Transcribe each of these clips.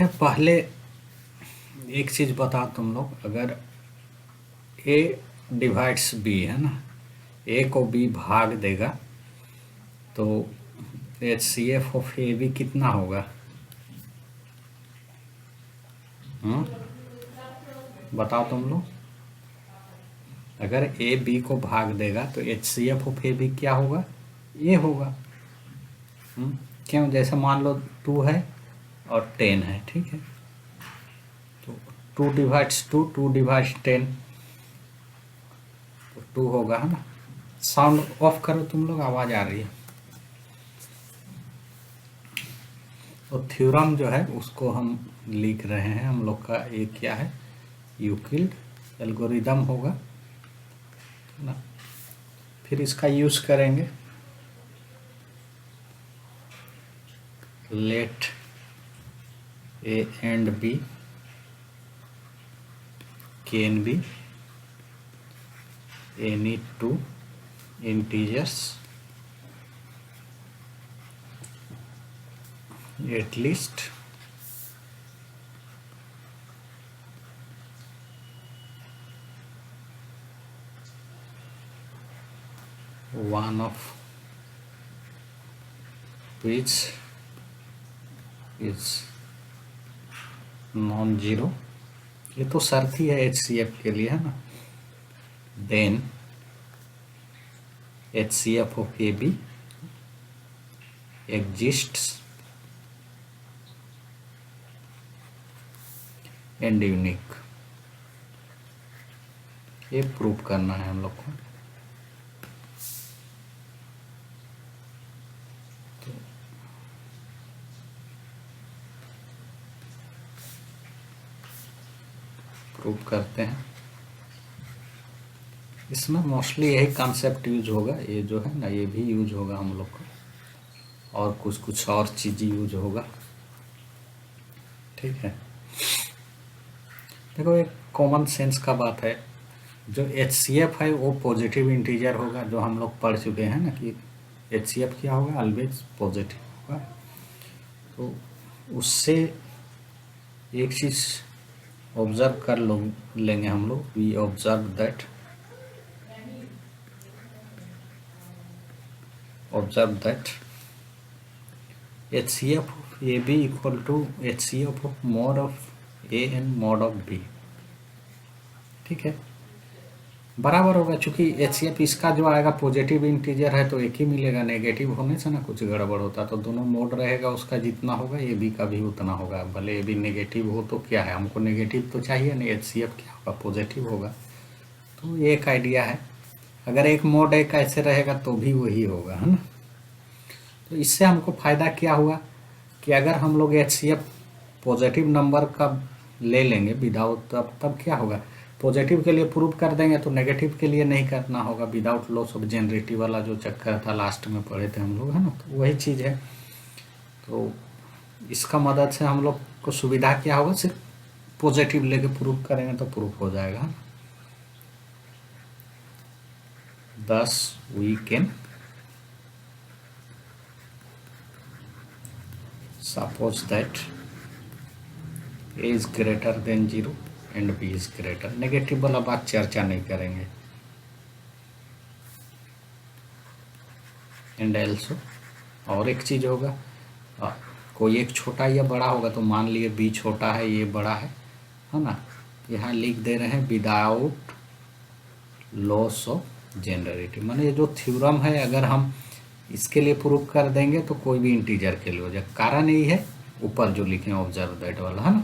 है। पहले एक चीज़ बताओ तुम लोग, अगर ए डिवाइड्स बी है ना, ए को बी भाग देगा तो H C F of A B कितना होगा? बताओ तुम लोग। अगर ए बी को भाग देगा तो H C F of A B क्या होगा? ए होगा। क्यों? जैसे मान लो 2 है और 10 है, ठीक है, तो 2 डिवाइड्स 2, 2 डिवाइड्स 10, तो 2 होगा, है ना। साउंड ऑफ करो तुम लोग, आवाज़ आ रही है। तो थ्योरम जो है उसको हम लिख रहे हैं। हम लोग का ये क्या है? यूक्लिड एल्गोरिदम होगा ना। फिर इसका यूज़ करेंगे। Let A and B can be any 2 integers at least one of which is non zero. ये तो शर्त ही है एच सी एफ के लिए, है ना। Then H C F of A B exists and unique. ये प्रूव करना है हम लोग को। तो प्रूव करते हैं। इसमें मोस्टली यही कॉन्सेप्ट यूज होगा। ये जो है ना, ये भी यूज होगा हम लोग को, और कुछ और चीज़ यूज होगा, ठीक है। देखो, एक कॉमन सेंस का बात है। जो एच सी एफ है वो पॉजिटिव इंटीजर होगा, जो हम लोग पढ़ चुके हैं ना कि एच सी एफ क्या होगा? ऑलवेज पॉजिटिव होगा। तो उससे एक चीज़ ऑब्जर्व कर लेंगे हम लोग। We observe that H C F of A B equal to H C F of mod of A and mod of B, ठीक है, बराबर होगा। चूंकि एच सी एफ इसका जो आएगा पॉजिटिव इंटीजर है तो एक ही मिलेगा। नेगेटिव होने से ना कुछ गड़बड़ होता, तो दोनों मोड रहेगा उसका जितना होगा ए बी का भी उतना होगा। भले ए बी नेगेटिव हो तो क्या है, हमको नेगेटिव तो चाहिए नहीं। एच सी एफ क्या होगा? पॉजिटिव होगा। तो ये एक आइडिया है। अगर एक मोड एक ऐसे रहेगा तो भी वही होगा, है ना। तो इससे हमको फ़ायदा क्या हुआ कि अगर हम लोग H C F positive number का ले लेंगे विदाउट, तब क्या होगा? पॉजिटिव के लिए प्रूव कर देंगे तो नेगेटिव के लिए नहीं करना होगा। विदाउट लॉस ऑफ जेनरेटिव वाला जो चक्कर था लास्ट में पढ़े थे हम लोग, है ना। तो वही चीज़ है। तो इसका मदद से हम लोग को सुविधा क्या होगा? सिर्फ पॉजिटिव लेके प्रूव करेंगे तो प्रूफ हो जाएगा, है ना। Thus we can suppose that a is greater than 0 and b is greater। Negative वाला बात चर्चा नहीं करेंगे। एंड एल्सो, और एक चीज़ होगा, कोई एक छोटा या बड़ा होगा, तो मान लिए b छोटा है ये बड़ा है ना। यहाँ लिख दे रहे हैं विदाउट लॉस ऑफ जेनरेटिव। माने ये जो थ्योरम है अगर हम इसके लिए प्रूव कर देंगे तो कोई भी इंटीजर के लिए हो जाए। कारण यही है ऊपर जो लिखे ऑब्जर्व दैट वाला, है ना।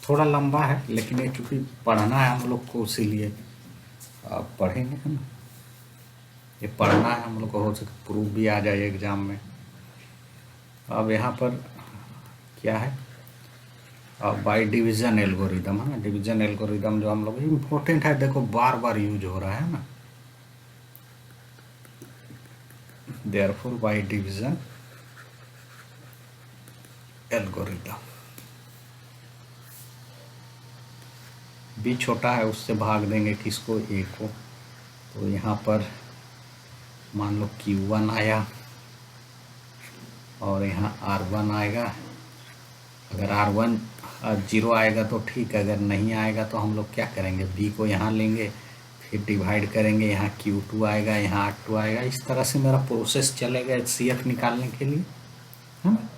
थोड़ा लंबा है लेकिन ये चूँकि पढ़ना है हम लोग को, इसीलिए आप पढ़ेंगे, है ना। ये पढ़ना है हम लोग को, हो सके प्रूफ भी आ जाए एग्जाम में। अब यहाँ पर क्या है? बाय डिवीजन एल्गोरिदम, है ना। डिवीजन एल्गोरिदम जो हम लोग इम्पोर्टेंट है, देखो बार बार यूज हो रहा है ना। Therefore by division algorithm, B छोटा है उससे भाग देंगे किसको? ए को। तो यहाँ पर मान लो Q1 आया और यहाँ R1 आएगा। अगर R1 0 आएगा तो ठीक है, अगर नहीं आएगा तो हम लोग क्या करेंगे, B को यहाँ लेंगे, फिर डिवाइड करेंगे, यहाँ Q2 आएगा, यहाँ R2 आएगा। इस तरह से मेरा प्रोसेस चलेगा HCF निकालने के लिए, है ना।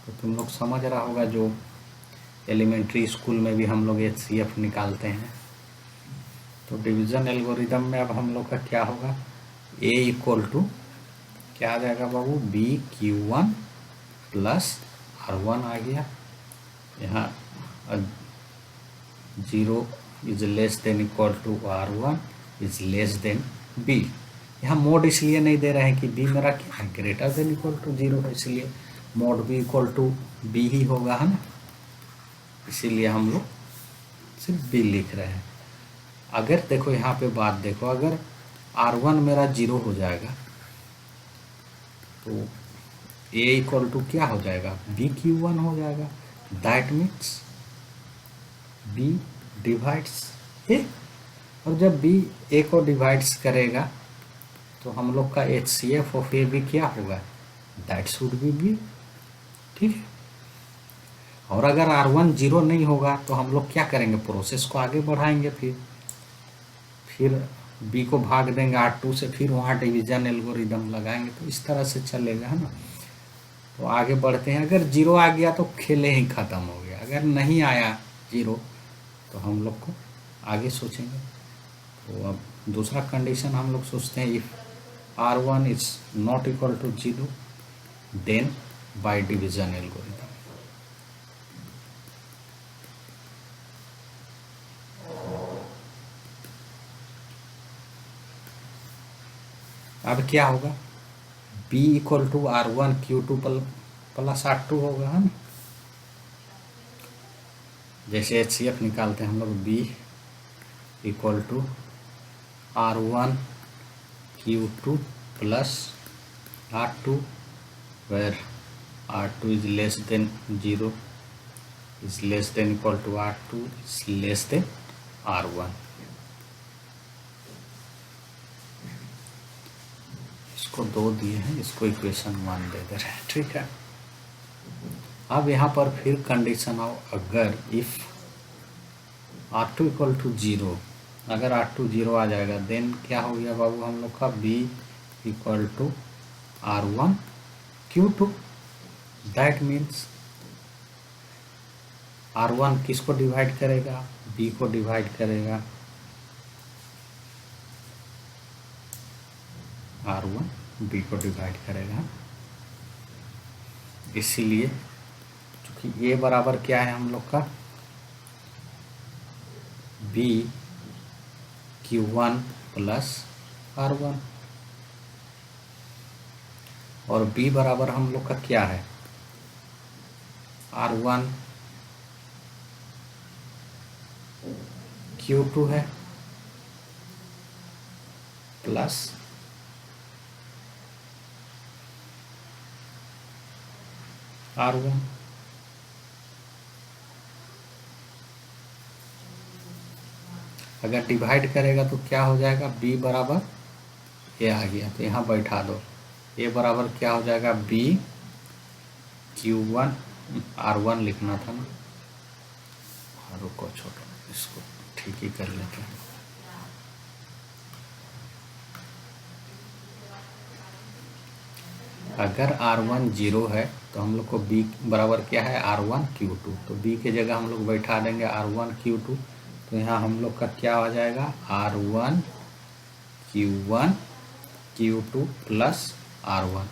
तो तुम लोग समझ रहा होगा, जो एलिमेंट्री स्कूल में भी हम लोग HCF निकालते हैं। तो डिवीज़न एल्गोरिदम में अब हम लोग का क्या होगा, A इक्वल टू क्या आ जाएगा बाबू, BQ1 प्लस R1 आ गया। यहाँ 0 is less than equal to R1 is less than B। यहाँ मोड इसलिए नहीं दे रहे हैं कि B मेरा क्या है, ग्रेटर देन इक्वल टू 0 है, इसलिए mod B equal to B ही होगा, है ना। इसीलिए हम लोग सिर्फ B लिख रहे हैं। अगर देखो यहाँ पे बात देखो, अगर R1 मेरा 0 हो जाएगा तो A इक्वल टू क्या हो जाएगा, BQ1 हो जाएगा। That means B divides A, और जब B A को डिवाइड्स करेगा तो हम लोग का HCF ऑफ A भी क्या होगा, दैट शुड बी B, ठीक है। और अगर R1 0 नहीं होगा तो हम लोग क्या करेंगे, प्रोसेस को आगे बढ़ाएंगे, फिर B को भाग देंगे R2 से, फिर वहाँ डिवीज़न एल्गोरिदम लगाएंगे। तो इस तरह से चलेगा, है ना। तो आगे बढ़ते हैं। अगर 0 आ गया तो खेले ही ख़त्म हो गया, अगर नहीं आया 0 तो हम लोग को आगे सोचेंगे। तो अब दूसरा कंडीशन हम लोग सोचते हैं, if R1 is not equal to 0 then by division algorithm. अब क्या होगा, B equal to R1 Q2 plus R2 होगा, है ना। जैसे HCF निकालते हैं हम लोग, B equal to R1 Q2 plus R2 where R2 is less than 0 is less than equal to R2 is less than R1। इसको 2 दिए हैं, इसको इक्वेशन 1 दे दे रहे हैं, ठीक है। अब यहाँ पर फिर कंडीशन आओ, अगर इफ R2 इक्वल टू 0, अगर R2 0 आ जाएगा देन क्या हो गया बाबू हम लोग का, B equal to R1 Q2। That means R1 किसको डिवाइड करेगा, B को डिवाइड करेगा, R1 B को डिवाइड करेगा। इसीलिए क्योंकि A बराबर क्या है हम लोग का, BQ1 प्लस R1, और B बराबर हम लोग का क्या है, R1 Q2 है प्लस R1। अगर डिवाइड करेगा तो क्या हो जाएगा, B बराबर A आ गया तो यहाँ बैठा दो, A बराबर क्या हो जाएगा, BQ1 R1 लिखना था ना, रुको छोड़ो, इसको ठीक ही कर लेते हैं। अगर R1 0 है तो हम लोग को B बराबर क्या है, R1 Q2, तो B के जगह हम लोग बैठा देंगे R1 Q2। तो यहाँ हम लोग का क्या हो जाएगा, R1 Q1 Q2 plus R1,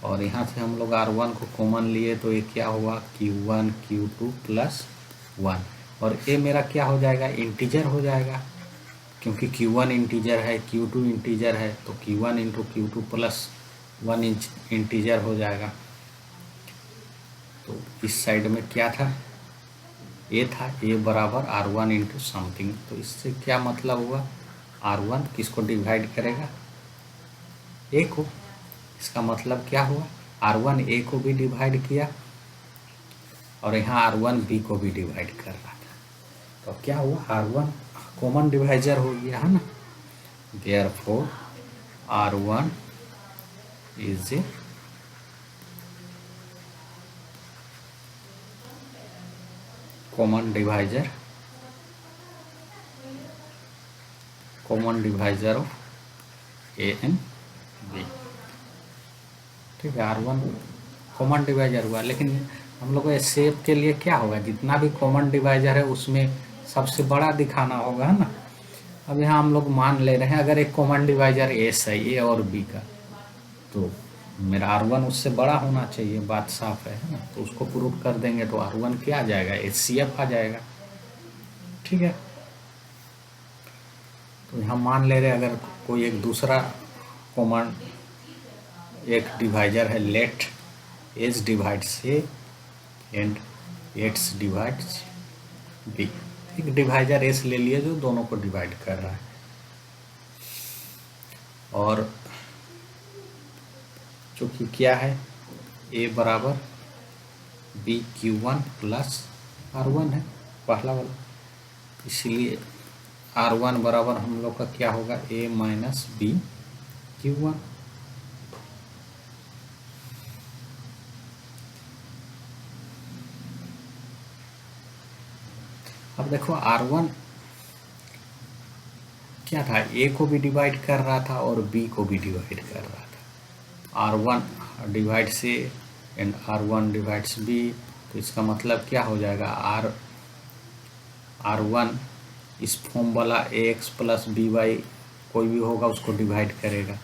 और यहाँ से हम लोग R1 को कॉमन लिए तो ये क्या हुआ, Q1 Q2 प्लस 1, और ये मेरा क्या हो जाएगा, इंटीजर हो जाएगा, क्योंकि Q1 इंटीजर है, Q2 इंटीजर है, तो Q1 into Q2 plus 1 integer हो जाएगा। तो इस साइड में क्या था, A था, A बराबर R1 इंटू समथिंग। तो इससे क्या मतलब हुआ, R1 किसको डिवाइड करेगा, A को। इसका मतलब क्या हुआ, R1 A को भी डिवाइड किया और यहाँ R1 B को भी डिवाइड कर रहा था। तो क्या हुआ, R1 कॉमन डिवाइजर हो गया, है ना। Therefore R1 is a common divisor of A and B। ठीक है, R1 कॉमन डिवाइजर हुआ, लेकिन हम लोग को शेप के लिए क्या होगा, जितना भी कॉमन डिवाइजर है उसमें सबसे बड़ा दिखाना होगा, है ना। अब यहाँ हम लोग मान ले रहे हैं अगर एक कॉमन डिवाइजर एस है ए और बी का, तो मेरा R1 उससे बड़ा होना चाहिए, बात साफ है ना। तो उसको प्रूव कर देंगे तो R1 क्या आ जाएगा, HCF आ जाएगा। ठीक है, तो यहाँ मान ले रहे अगर कोई एक दूसरा कॉमन एक डिवाइजर है, let H divides A and H divides B. एक डिवाइजर एस ले लिए जो दोनों को डिवाइड कर रहा है, और चूँकि क्या है ए बराबर बी Q1 प्लस R1 है पहला वाला, इसलिए R1 बराबर हम लोग का क्या होगा, A माइनस बी Q1। अब देखो R1 क्या था, A को भी डिवाइड कर रहा था और B को भी डिवाइड कर रहा था। R1 divides A and R1 divides B, तो इसका मतलब क्या हो जाएगा, R1 इस फॉर्म वाला AX प्लस BY कोई भी होगा उसको डिवाइड करेगा,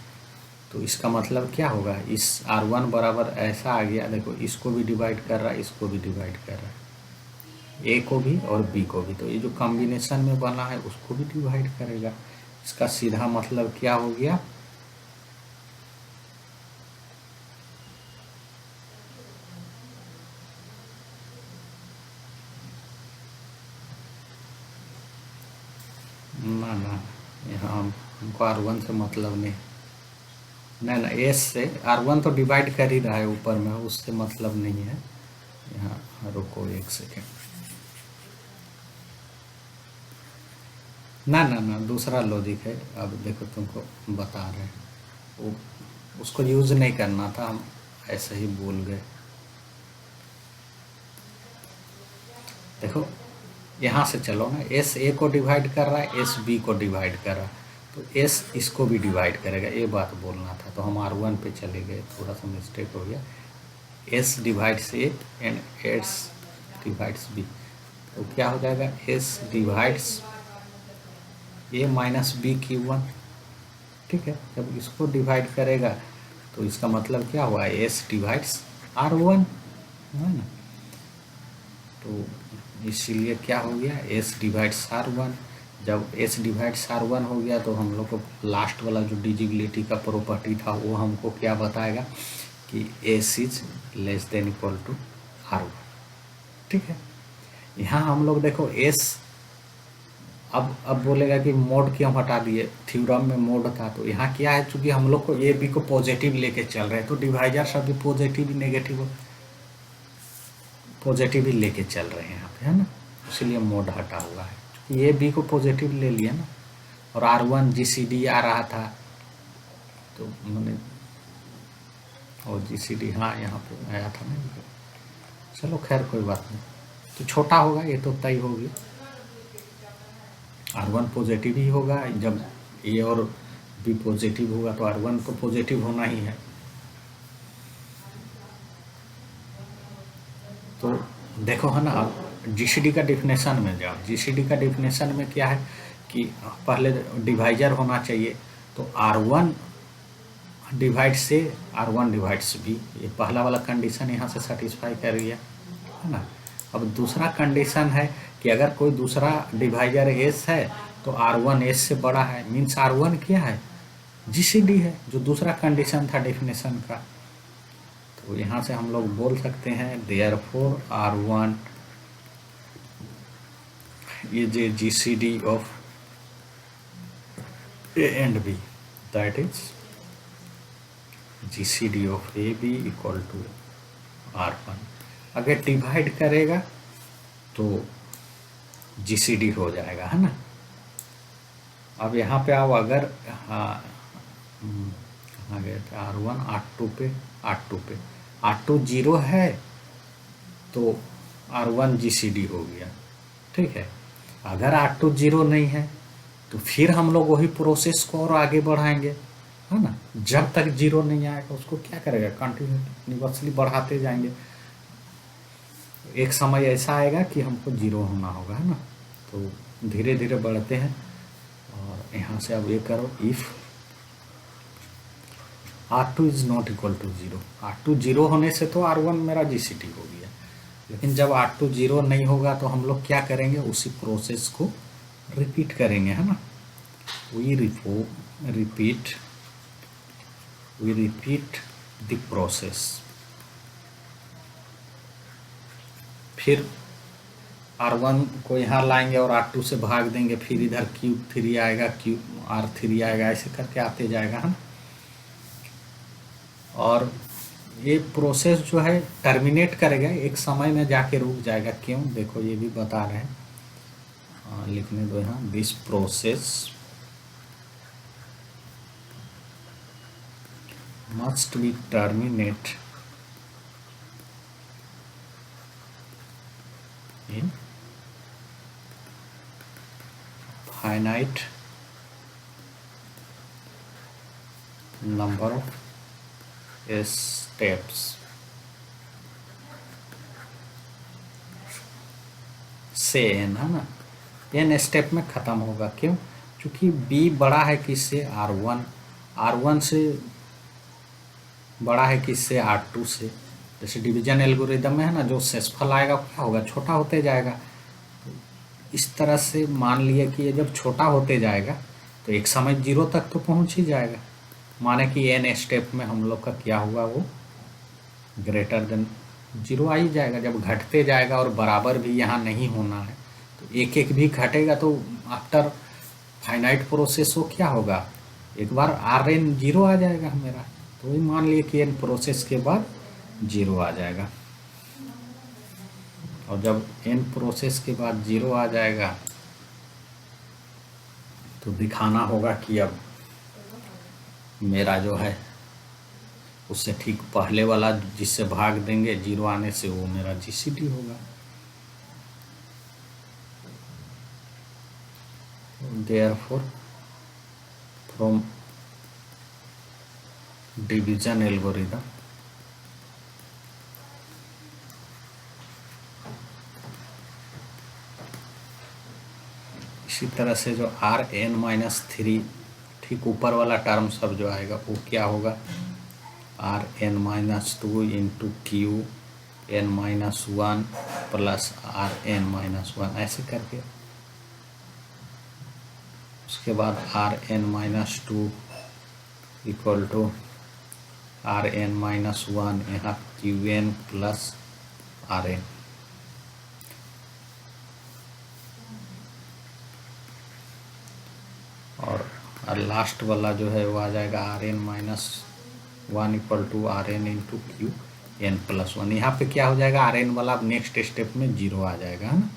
तो इसका मतलब क्या होगा, इस R1 बराबर ऐसा आ गया, देखो इसको भी डिवाइड कर रहा है, इसको भी डिवाइड कर रहा है, ए को भी और बी को भी, तो ये जो कॉम्बिनेशन में बना है उसको भी डिवाइड करेगा। इसका सीधा मतलब क्या हो गया, ना यहाँ हमको R1 से मतलब नहीं, ना एस से R1 तो डिवाइड कर ही रहा है ऊपर में, उससे मतलब नहीं है। यहाँ रुको एक सेकेंड, ना दूसरा लॉजिक है। अब देखो तुमको बता रहे हैं, वो उसको यूज़ नहीं करना था, हम ऐसे ही भूल गए। देखो यहाँ से चलो ना, एस ए को डिवाइड कर रहा है, एस बी को डिवाइड कर रहा है, तो एस इसको भी डिवाइड करेगा, ये बात बोलना था। तो हम R1 पे चले गए, थोड़ा सा मिस्टेक हो गया। S divides A and S divides B, तो क्या हो जाएगा, S divides A minus B Q1। ठीक है, जब इसको डिवाइड करेगा तो इसका मतलब क्या हुआ, एस डिवाइड्स R1, है ना। तो इसीलिए क्या हो गया, एस डिवाइड्स R1। जब एस डिवाइड्स R1 हो गया तो हम लोग को लास्ट वाला जो डिजिबिलिटी का प्रॉपर्टी था वो हमको क्या बताएगा कि S is less than equal to R1। ठीक है, यहाँ हम लोग देखो एस अब बोलेगा कि मोड क्यों हटा दिए, थ्योरम में मोड था, तो यहाँ क्या है, चूंकि हम लोग को ए बी को पॉजिटिव लेके चल रहे हैं, तो डिवाइजर सब भी पॉजिटिव ही नेगेटिव पॉजिटिव ही लेके चल रहे हैं यहाँ पे, है ना, इसलिए मोड हटा हुआ है। ए बी को पॉजिटिव ले लिया ना, और R1 GCD आ रहा था, तो मैंने और GCD हाँ यहाँ पे आया था ना, चलो खैर कोई बात नहीं, तो छोटा होगा ये तो तय होगी, R1 पॉजिटिव ही होगा, जब ए और बी पॉजिटिव होगा तो R1 तो पॉजिटिव होना ही है। तो देखो है ना, अब GCD का डिफिनेशन में जाओ, GCD का डिफिनेशन में क्या है कि पहले डिवाइजर होना चाहिए, तो R1 डिवाइड से R1 डिवाइड्स बी, ये पहला वाला कंडीशन यहाँ से सेटिस्फाई कर गया, है ना। अब दूसरा कंडीशन है कि अगर कोई दूसरा डिवाइजर एस है तो R1 एस से बड़ा है, मीन्स R1 क्या है, GCD है, जो दूसरा कंडीशन था डेफिनेशन का। तो यहाँ से हम लोग बोल सकते हैं therefore R1 is a GCD of A and B, that is GCD of AB equal to R1। अगर डिवाइड करेगा तो GCD हो जाएगा, है ना। अब यहाँ पे आओ, अगर कहाँ गए थे, R1 R2 पे, R2 0 है तो R1 GCD हो गया, ठीक है। अगर R2 0 नहीं है तो फिर हम लोग वही प्रोसेस को और आगे बढ़ाएंगे, है ना। जब तक 0 नहीं आएगा उसको क्या करेगा, कंटिन्यूसली बढ़ाते जाएंगे। एक समय ऐसा आएगा कि हमको 0 होना होगा, है ना। तो धीरे धीरे बढ़ते हैं। और यहाँ से अब ये करो, if R2 is not equal to 0, R2 0 होने से तो R1 मेरा GCD हो गया। लेकिन जब R2 0 नहीं होगा तो हम लोग क्या करेंगे, उसी प्रोसेस को रिपीट करेंगे, है ना। we repeat the process। फिर R1 को यहाँ लाएंगे और R2 से भाग देंगे, फिर इधर Q3 आएगा, R3 आएगा, ऐसे करके आते जाएगा, है ना। और ये प्रोसेस जो है टर्मिनेट करेगा, एक समय में जाके रुक जाएगा। क्यों, देखो ये भी बता रहे हैं, लिखने दो यहाँ, this process must be terminate in finite number of steps से n, है ना। n स्टेप में ख़त्म होगा। क्यों, क्योंकि b बड़ा है किससे, R1 से बड़ा है किससे, R2 से। जैसे डिवीजन एल्गोरिदम में है ना, जो शेषफल आएगा क्या होगा, छोटा होते जाएगा। तो इस तरह से मान लिए कि ये जब छोटा होते जाएगा तो एक समय 0 तक तो पहुंच ही जाएगा। माने कि n स्टेप में हम लोग का क्या हुआ, वो ग्रेटर देन 0 आ ही जाएगा। जब घटते जाएगा और बराबर भी यहाँ नहीं होना है तो एक एक भी घटेगा, तो आफ्टर फाइनाइट प्रोसेस वो क्या होगा, एक बार Rn 0 आ जाएगा मेरा। तो वही मान लिए कि n प्रोसेस के बाद 0 आ जाएगा। और जब n प्रोसेस के बाद 0 आ जाएगा तो दिखाना होगा कि अब मेरा जो है उससे ठीक पहले वाला जिससे भाग देंगे 0 आने से, वो मेरा GCD होगा। Therefore from डिवीजन एल्गोरिदम इसी तरह से जो Rn-3 ठीक ऊपर वाला टर्म सब जो आएगा वो क्या होगा, Rn-2 into Qn-1 plus Rn-1 ऐसे करके। उसके बाद Rn-2 इक्वल टू Rn-1 यहाँ Qn प्लस Rn। और लास्ट वाला जो है वो आ जाएगा Rn-1 equal to Rn into Qn+1। यहाँ पे क्या हो जाएगा, Rn वाला नेक्स्ट स्टेप में 0 आ जाएगा, है ना।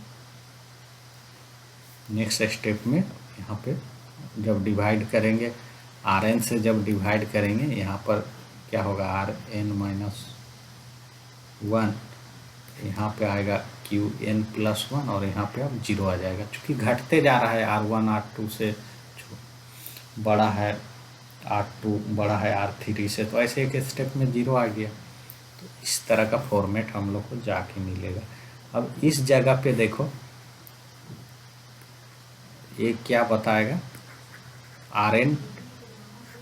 नेक्स्ट स्टेप में यहाँ पे जब डिवाइड करेंगे, Rn से जब डिवाइड करेंगे यहाँ पर क्या होगा, Rn-1 यहाँ पे आएगा Qn+1 और यहाँ पे अब 0 आ जाएगा। चूँकि घटते जा रहा है, R1 R2 से बड़ा है, R2 बड़ा है R3 से, तो ऐसे एक स्टेप में 0 आ गया। तो इस तरह का फॉर्मेट हम लोग को जाके मिलेगा। अब इस जगह पे देखो ये क्या बताएगा, Rn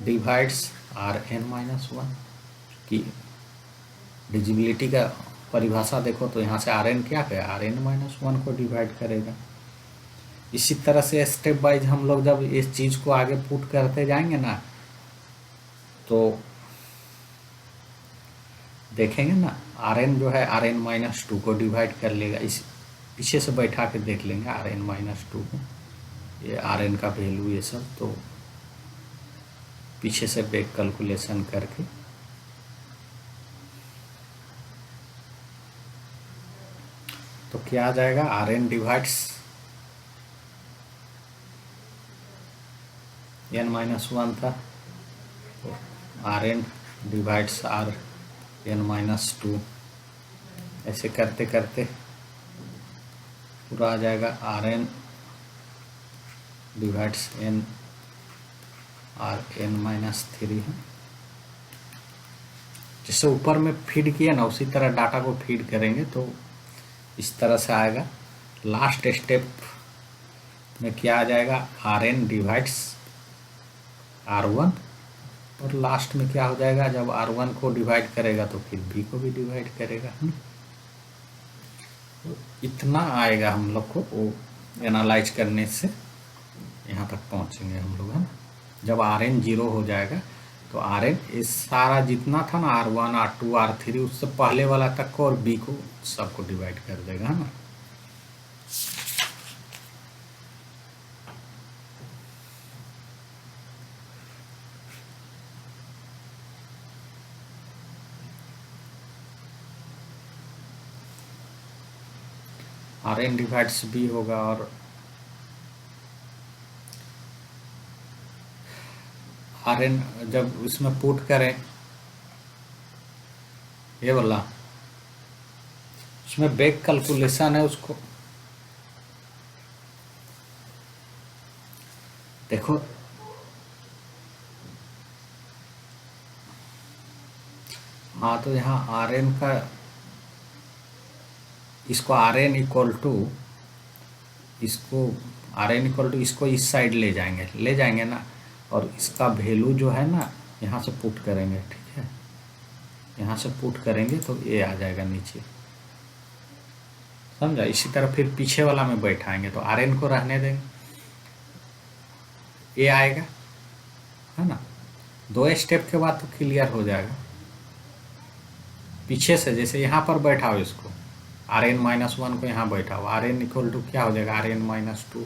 डिवाइड्स Rn-1 की डिजिबिलिटी का परिभाषा देखो तो यहाँ से Rn क्या है, Rn-1 को डिवाइड करेगा। इसी तरह से स्टेप वाइज हम लोग जब इस चीज़ को आगे पुट करते जाएंगे ना, तो देखेंगे ना Rn जो है Rn-2 को डिवाइड कर लेगा। इस पीछे से बैठा के देख लेंगे Rn-2 को, ये Rn का वैल्यू ये सब, तो पीछे से बैक कैलकुलेशन करके तो क्या आ जाएगा, Rn डिवाइड्स n-1 था, तो R N divides R N minus two, ऐसे करते करते पूरा आ जाएगा R N divides N R N minus three है। जैसे ऊपर में फीड किया ना उसी तरह डाटा को फीड करेंगे तो इस तरह से आएगा। लास्ट स्टेप में क्या आ जाएगा, R N divides R one, और लास्ट में क्या हो जाएगा, जब आर वन को डिवाइड करेगा तो फिर बी को भी डिवाइड करेगा। तो इतना आएगा हम लोग को वो एनालाइज करने से यहाँ तक पहुँचेंगे हम लोग, है ना। जब आर एन जीरो हो जाएगा तो आर एन इस सारा जितना था ना R one R two R three उससे पहले वाला तक को और बी को सबको डिवाइड कर देगा, है ना। आर एन डिवाइड्स बी होगा और आर एन जब उसमें पुट करें ये वाला, उसमें बैक कैलकुलेशन है, उसको देखो हाँ। तो यहाँ आर एन का इसको आर एन इक्वल टू इसको आर एन इक्वल टू इसको इस साइड ले जाएंगे ना, और इसका वैल्यू जो है ना यहाँ से पुट करेंगे, ठीक है। यहाँ से पुट करेंगे तो ये आ जाएगा नीचे, समझा। इसी तरह फिर पीछे वाला में बैठाएंगे तो आर एन को रहने देंगे, ये आएगा, है ना। 2 स्टेप के बाद तो क्लियर हो जाएगा। पीछे से जैसे यहाँ पर बैठाओ इसको आर एन माइनस वन को यहाँ बैठाओ, आर एन इक्वल टू क्या हो जाएगा, R N minus two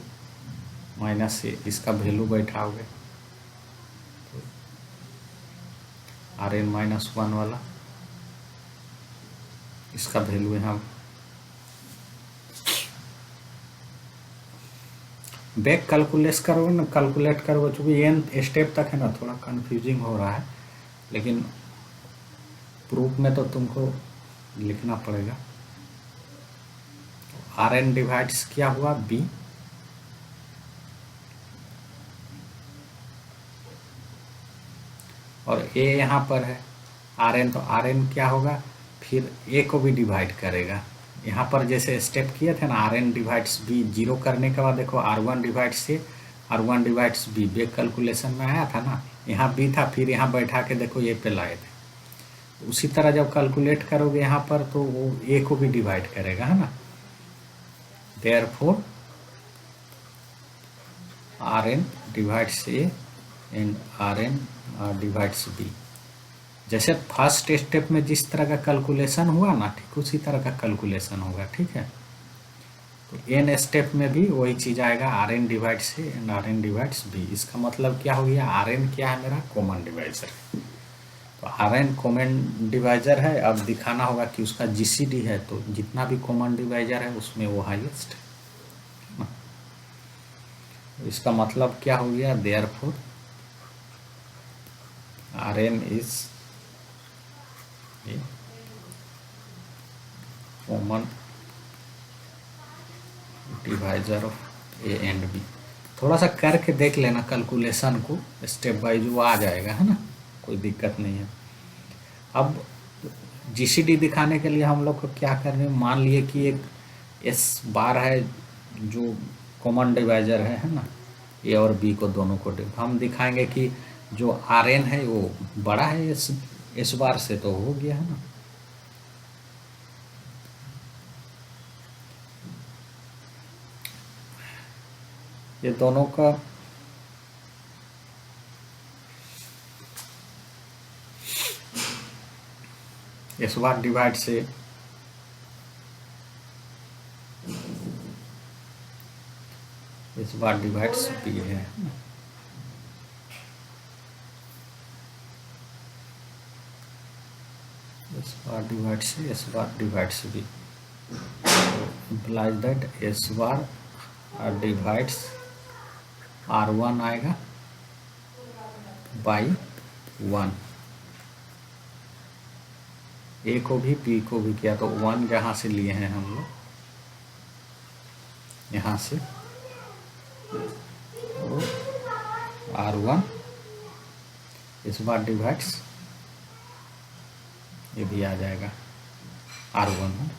minus इसका वैल्यू बैठाओगे तो आर एन माइनस वन वाला इसका वैल्यू यहाँ बैक कैलकुलेट करोगे चूँकि एन स्टेप तक है ना, थोड़ा कंफ्यूजिंग हो रहा है, लेकिन प्रूफ में तो तुमको लिखना पड़ेगा। आर एन डिवाइड्स क्या हुआ बी, और ए यहाँ पर है आर एन, तो आर एन क्या होगा फिर ए को भी डिवाइड करेगा। यहाँ पर जैसे स्टेप किए थे ना R N divides B, zero करने के बाद देखो R one divides A, R one divides B, back calculation में आया था ना, यहाँ बी था, फिर यहाँ बैठा के देखो ए पे लाए थे। उसी तरह जब कैलकुलेट करोगे यहाँ पर तो वो ए को भी डिवाइड करेगा, है ना। Therefore R N divides A and R N divides B. जैसे फर्स्ट स्टेप में जिस तरह का कैलकुलेशन हुआ ना, ठीक उसी तरह का कैलकुलेशन होगा, ठीक है। तो एन स्टेप में भी वही चीज़ आएगा, R N divides A and R N divides B. इसका मतलब क्या हो गया, आर एन क्या है मेरा कॉमन डिवाइजर, तो आर एन कॉमन डिवाइजर है। अब दिखाना होगा कि उसका जीसीडी है, तो जितना भी कॉमन डिवाइजर है उसमें वो हाईएस्ट है। इसका मतलब क्या हो गया, therefore R N is common divisor of A and B. थोड़ा सा करके देख लेना कैलकुलेशन को, स्टेप बाय वो आ जाएगा, है ना, कोई दिक्कत नहीं है। अब जीसीडी दिखाने के लिए हम लोग को क्या करने, मान लिए कि एक एस बार है जो कॉमन डिवाइजर है ना, ए और बी को दोनों को हम दिखाएंगे कि जो आर एन है वो बड़ा है एस बार से, तो हो गया, है ना। ये दोनों का एस बार डिवाइड से एस बार डिवाइड से बी है, एस बार डिवाइड से एस बार डिवाइड से B, implies that S bar divides R one आएगा बाई 1, ए को भी बी को भी किया तो 1 जहाँ से लिए हैं हम लोग, यहाँ से R1 इस बार डिवाइड्स ये भी आ जाएगा R1 है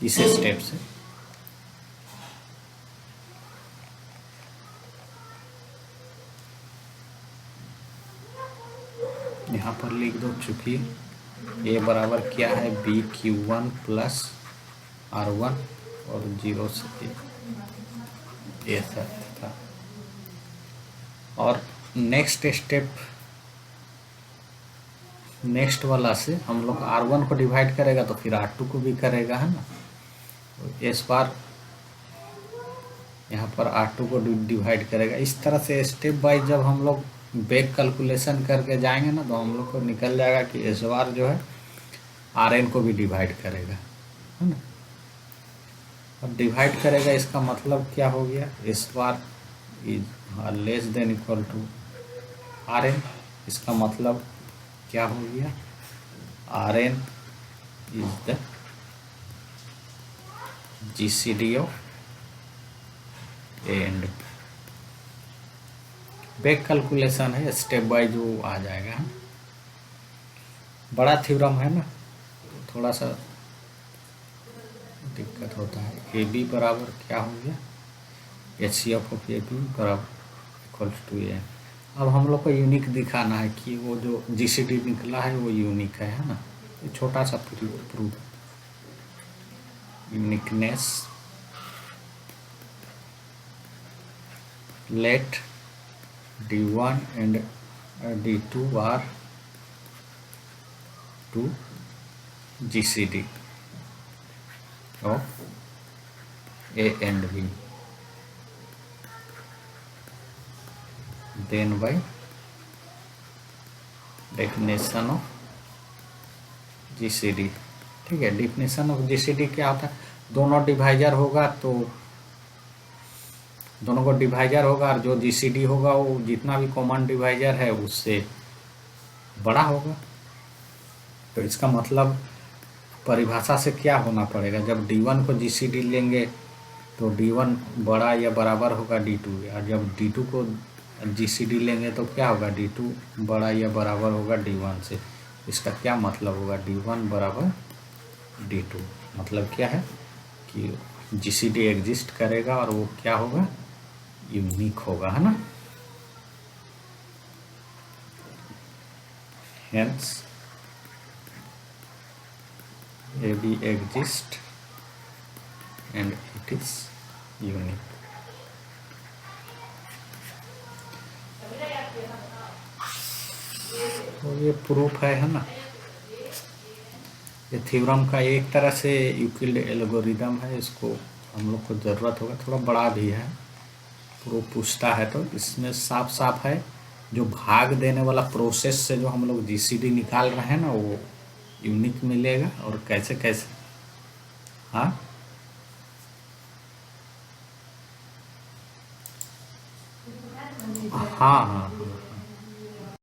इस स्टेप से। यहाँ पर लिख दो, चूंकि ए बराबर क्या है BQ1 प्लस R1 और 0 से ए था। और नेक्स्ट स्टेप, नेक्स्ट वाला से हम लोग R1 को डिवाइड करेगा तो फिर R2 को भी करेगा, है ना। तो इस बार यहाँ पर R2 को डिवाइड करेगा। इस तरह से स्टेप बाय जब हम लोग बैक कैलकुलेशन करके जाएंगे ना तो हम लोग को निकल जाएगा कि इस बार जो है Rn को भी डिवाइड करेगा, है ना। अब डिवाइड करेगा इसका मतलब क्या हो गया, S bar is less than equal to Rn। इसका मतलब क्या हो गया, Rn is the GCD of A and B. Back calculation है, स्टेप बाय जो आ जाएगा। बड़ा थ्योरम है ना तो थोड़ा सा दिक्कत होता है। ए बी बराबर क्या हो गया, HCF ऑफ ए बी बराबर इक्वल टू ए। अब हम लोग को यूनिक दिखाना है कि वो जो GCD निकला है वो यूनिक है ना। ये छोटा सा proof, uniqueness, let D1 and D2 are to GCD of A and B, then by definition of GCD। ठीक है, डेफिनेशन ऑफ GCD क्या होता है, दोनों डिवाइजर होगा तो दोनों को डिवाइजर होगा और जो GCD होगा वो जितना भी कॉमन डिवाइजर है उससे बड़ा होगा। तो इसका मतलब परिभाषा से क्या होना पड़ेगा, जब D1 को GCD लेंगे तो D1 बड़ा या बराबर होगा D2, और जब D2 को GCD लेंगे तो क्या होगा, D2 बड़ा या बराबर होगा D1 से। इसका क्या मतलब होगा, D1 बराबर D2, मतलब क्या है कि GCD एग्जिस्ट करेगा और वो क्या होगा, यूनिक होगा, है ना। Hence AB exist and it is unique। तो ये प्रूफ है ना। ये थ्योरम का एक तरह से यूक्लिड एल्गोरिदम है, इसको हम लोग को ज़रूरत होगा, थोड़ा बड़ा भी है। प्रूफ पूछता है तो इसमें साफ साफ है, जो भाग देने वाला प्रोसेस से जो हम लोग GCD निकाल रहे हैं ना वो यूनिक मिलेगा। और कैसे कैसे, हाँ हाँ हाँ